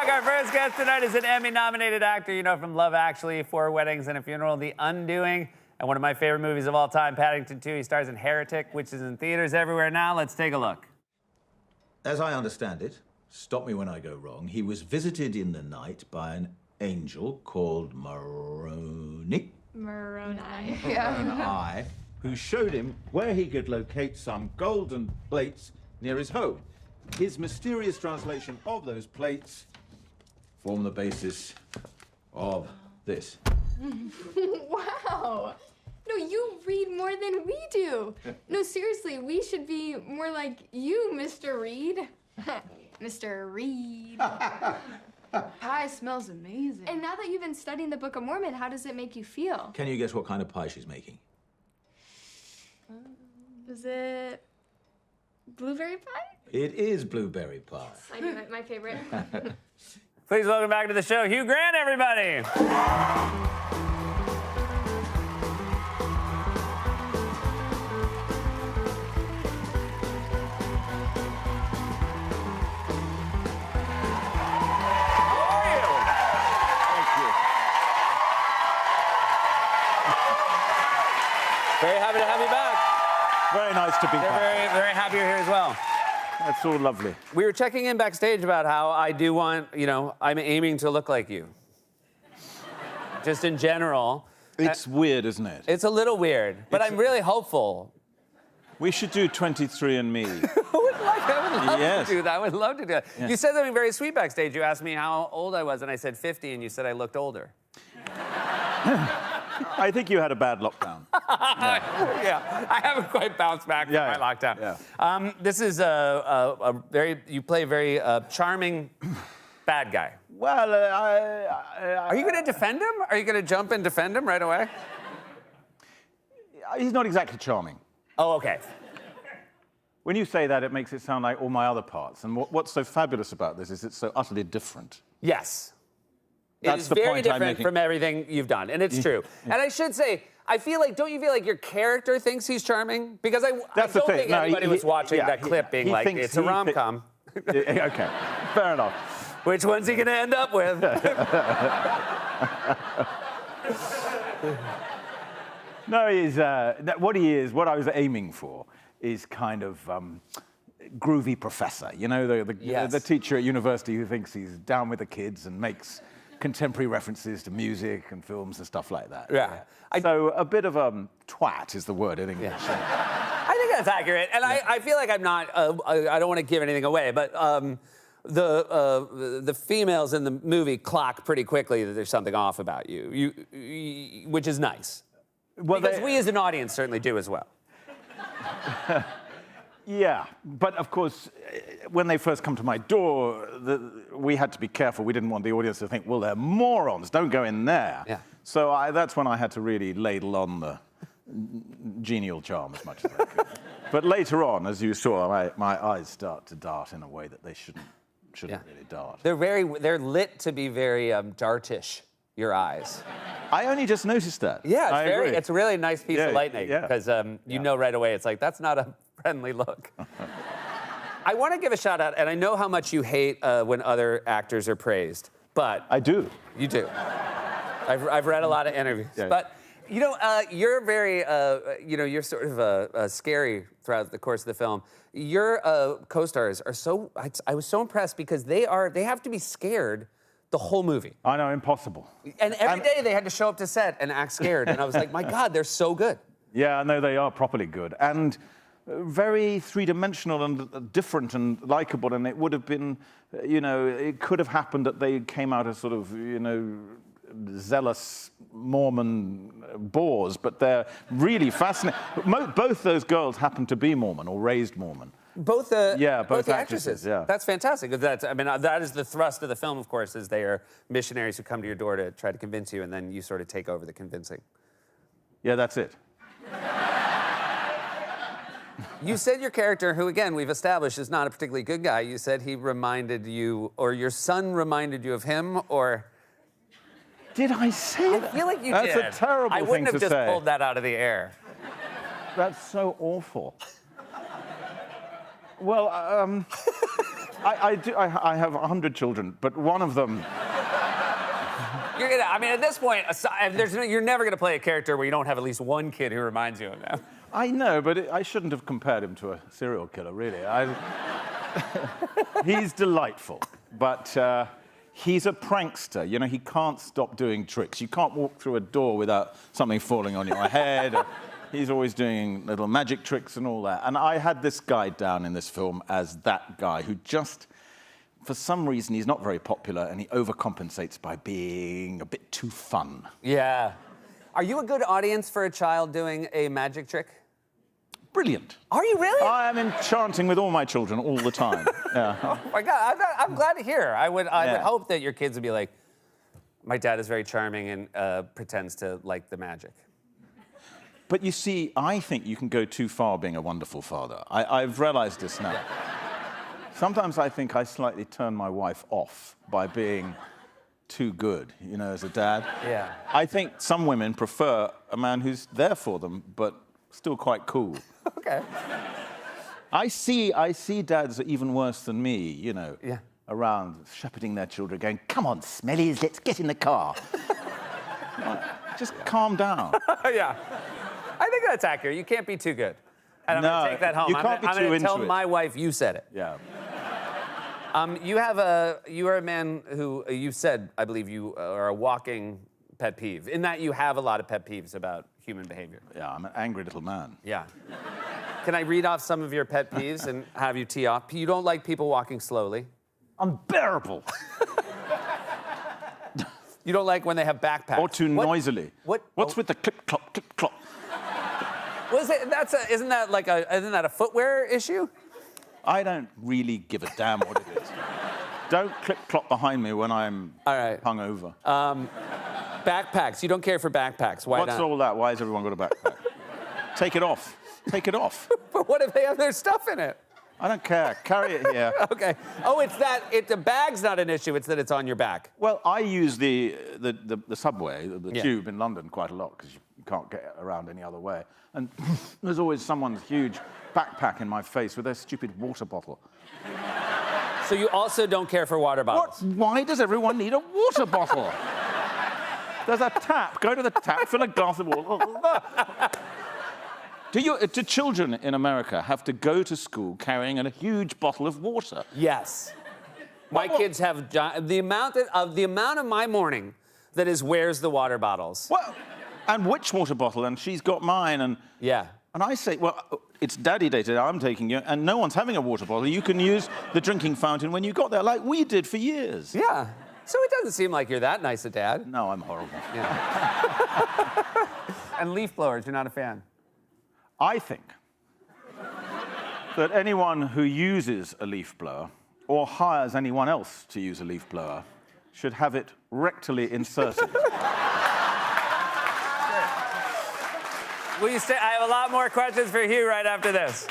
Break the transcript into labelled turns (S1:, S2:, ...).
S1: Talk. Our first guest tonight is an Emmy-nominated actor you know from Love Actually, Four Weddings and a Funeral, The Undoing, and one of my favorite movies of all time, Paddington 2. He stars in Heretic, which is in theaters everywhere now. Let's take a look.
S2: As I understand it, stop me when I go wrong, he was visited in the night by an angel called Moroni.
S3: Moroni, yeah.
S2: Who showed him where he could locate some golden plates near his home. His mysterious translation of those plates form the basis of this.
S3: Wow. No, you read more than we do. No, seriously, we should be more like you, Mr. Reed. Mr. Reed.
S4: Pie smells amazing.
S3: And now that you've been studying the Book of Mormon, how does it make you feel?
S2: Can you guess what kind of pie she's making?
S3: Is it blueberry pie?
S2: It is blueberry pie.
S3: I knew it, my favorite.
S1: Please welcome back to the show, Hugh Grant, everybody. Very happy to have you back.
S5: Very nice to be back.
S1: Very, very happy you're here as well.
S5: That's all lovely.
S1: We were checking in backstage about how I do want, I'm aiming to look like you. Just in general.
S5: It's weird, isn't it?
S1: It's a little weird, but I'm really hopeful.
S5: We should do 23andMe.
S1: I would love
S5: Yes.
S1: to do that. I would love to do that.
S5: Yeah.
S1: You said something very sweet backstage. You asked me how old I was, and I said 50, and you said I looked older.
S5: I think you had a bad lockdown.
S1: Yeah, I haven't quite bounced back from my lockdown.
S5: Yeah.
S1: This is you play a very charming bad guy.
S5: Well,
S1: Are you going to defend him? Are you going to jump and defend him right away?
S5: he's not exactly charming.
S1: Oh, okay.
S5: When you say that, it makes it sound like all my other parts. And what's so fabulous about this is it's so utterly different.
S1: Yes.
S5: That's
S1: it is
S5: the
S1: very
S5: point I'm
S1: different
S5: making.
S1: from everything you've done, and it's true. Yeah. And I should say, don't you feel like your character thinks he's charming? Because I don't think anybody was watching that clip being like, it's a rom-com.
S5: Okay, fair enough.
S1: Which one's he going to end up with?
S5: No, he's, what I was aiming for is kind of groovy professor. You know, the teacher at university who thinks he's down with the kids and makes contemporary references to music and films and stuff like that.
S1: Yeah.
S5: So a bit of twat is the word in English.
S1: Yeah. I think that's accurate. And I feel like I'm not, I don't want to give anything away, but the females in the movie clock pretty quickly that there's something off about you, which is nice. Well, because we as an audience certainly do as well.
S5: Yeah, but of course, when they first come to my door, we had to be careful. We didn't want the audience to think, well, they're morons, don't go in there.
S1: Yeah.
S5: So that's when I had to really ladle on the genial charm as much as I could. But later on, as you saw, my eyes start to dart in a way that they shouldn't really dart.
S1: They're lit to be very dartish, your eyes.
S5: I only just noticed that.
S1: Yeah, it's a really nice piece of lightning, because you know right away, it's like, that's not a friendly look. I want to give a shout out, and I know how much you hate when other actors are praised, but...
S5: I do.
S1: You do. I've read a lot of interviews. Yeah. But, you're very, you're sort of scary throughout the course of the film. Your co-stars are so... I was so impressed because they have to be scared the whole movie.
S5: I know, impossible.
S1: And every day they had to show up to set and act scared, and I was like, my God, they're so good.
S5: Yeah, no, they are properly good. And very three-dimensional and different and likable, and it would have been, it could have happened that they came out as sort of, zealous Mormon bores, but they're really fascinating. Both those girls happen to be Mormon or raised Mormon.
S1: Both the
S5: actresses. Yeah,
S1: that's fantastic. That is the thrust of the film, of course, is they are missionaries who come to your door to try to convince you, and then you sort of take over the convincing.
S5: Yeah, that's it.
S1: You said your character, who again we've established is not a particularly good guy, you said he reminded you, or your son reminded you of him, or...
S5: Did I say that?
S1: I feel like you
S5: did.
S1: That's
S5: a terrible thing to say.
S1: I wouldn't have just pulled that out of the air.
S5: That's so awful. Well, I have 100 children, but one of them...
S1: I mean, at this point, you're never going to play a character where you don't have at least one kid who reminds you of them.
S5: I know, but I shouldn't have compared him to a serial killer, really. He's delightful, but he's a prankster. You know, he can't stop doing tricks. You can't walk through a door without something falling on your head. He's always doing little magic tricks and all that. And I had this guy down in this film as that guy who just... For some reason, he's not very popular, and he overcompensates by being a bit too fun.
S1: Yeah. Are you a good audience for a child doing a magic trick?
S5: Brilliant.
S1: Are you really?
S5: I am enchanting with all my children all the time. Yeah.
S1: Oh my God, I'm glad to hear. I would hope that your kids would be like, my dad is very charming and pretends to like the magic.
S5: But you see, I think you can go too far being a wonderful father. I've realized this now. Yeah. Sometimes I think I slightly turn my wife off by being too good, you know, as a dad.
S1: Yeah.
S5: I think some women prefer a man who's there for them, but still quite cool.
S1: Okay.
S5: I see dads are even worse than me, you know, around shepherding their children, going, "Come on, Smellies, let's get in the car." Just calm down.
S1: Yeah. I think that's accurate. You can't be too good. And I'm going to take that home.
S5: You can't be too
S1: going to tell
S5: into it.
S1: my wife you said it.
S5: Yeah.
S1: You are a man who, you said, I believe you are a walking pet peeve, in that you have a lot of pet peeves about human behavior.
S5: Yeah, I'm an angry little man.
S1: Yeah. Can I read off some of your pet peeves and have you tee off? You don't like people walking slowly.
S5: Unbearable.
S1: You don't like when they have backpacks.
S5: Or too noisily. What's with the clip-clop, clip-clop?
S1: What is it? Isn't that a footwear issue?
S5: I don't really give a damn what it is. Don't clip-clop behind me when I'm hungover.
S1: Backpacks. You don't care for backpacks. Why not?
S5: What's all that? Why has everyone got a backpack? Take it off. Take it off.
S1: But what if they have their stuff in it?
S5: I don't care. Carry it here.
S1: Okay. Oh, the bag's not an issue. It's that it's on your back.
S5: Well, I use the subway, the tube in London quite a lot because you can't get around any other way. And there's always someone's huge backpack in my face with their stupid water bottle.
S1: So you also don't care for water bottles?
S5: Why does everyone need a water bottle? There's a tap. Go to the tap, fill a glass of water. Do children in America have to go to school carrying a huge bottle of water?
S1: Yes. My kids have the amount of my morning that is, where's the water bottles?
S5: Well, and which water bottle? And she's got mine, and
S1: yeah.
S5: And I say, well, it's Daddy Day today. I'm taking you, and no one's having a water bottle. You can use the drinking fountain when you got there, like we did for years.
S1: Yeah. So it doesn't seem like you're that nice a dad.
S5: No, I'm horrible.
S1: Yeah. And leaf blowers, you're not a fan?
S5: I think that anyone who uses a leaf blower or hires anyone else to use a leaf blower should have it rectally inserted.
S1: Will you stay? I have a lot more questions for Hugh right after this.